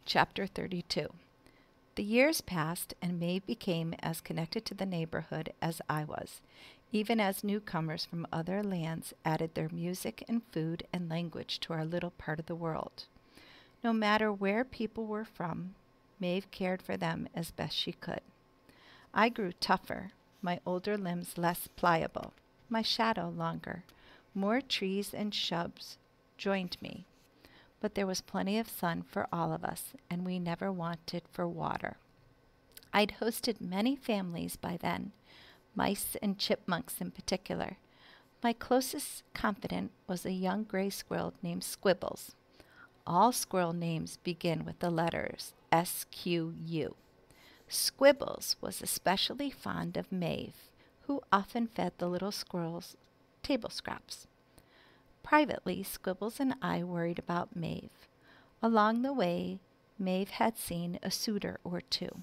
Chapter 32. The years passed, and Maeve became as connected to the neighborhood as I was, even as newcomers from other lands added their music and food and language to our little part of the world. No matter where people were from, Maeve cared for them as best she could. I grew tougher, my older limbs less pliable, my shadow longer. More trees and shrubs joined me. But there was plenty of sun for all of us, and we never wanted for water. I'd hosted many families by then, mice and chipmunks in particular. My closest confidant was a young gray squirrel named Squibbles. All squirrel names begin with the letters S-Q-U. Squibbles was especially fond of Maeve, who often fed the little squirrels table scraps. Privately, Squibbles and I worried about Maeve. Along the way, Maeve had seen a suitor or two,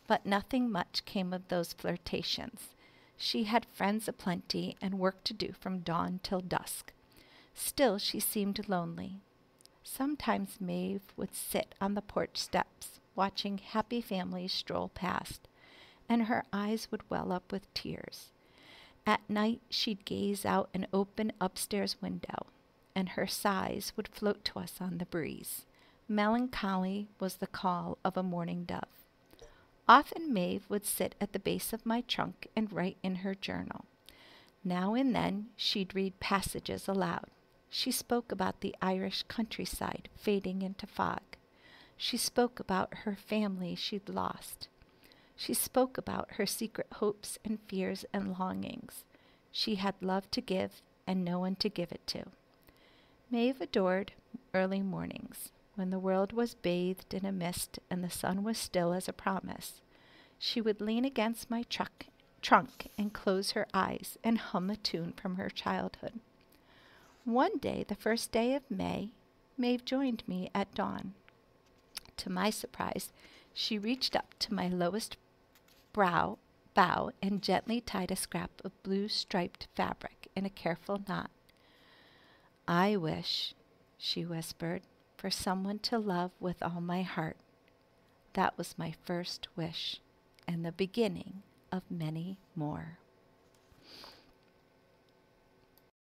but nothing much came of those flirtations. She had friends aplenty and work to do from dawn till dusk. Still, she seemed lonely. Sometimes Maeve would sit on the porch steps, watching happy families stroll past, and her eyes would well up with tears. At night she'd gaze out an open upstairs window, and her sighs would float to us on the breeze. Melancholy was the call of a mourning dove. Often Maeve would sit at the base of my trunk and write in her journal. Now and then she'd read passages aloud. She spoke about the Irish countryside fading into fog. She spoke about her family she'd lost. She spoke about her secret hopes and fears and longings. She had love to give and no one to give it to. Maeve adored early mornings, when the world was bathed in a mist and the sun was still as a promise. She would lean against my trunk and close her eyes and hum a tune from her childhood. One day, the first day of May, Maeve joined me at dawn. To my surprise, she reached up to my lowest bough and gently tied a scrap of blue striped fabric in a careful knot. "I wish," she whispered, "for someone to love with all my heart." That was my first wish, and the beginning of many more.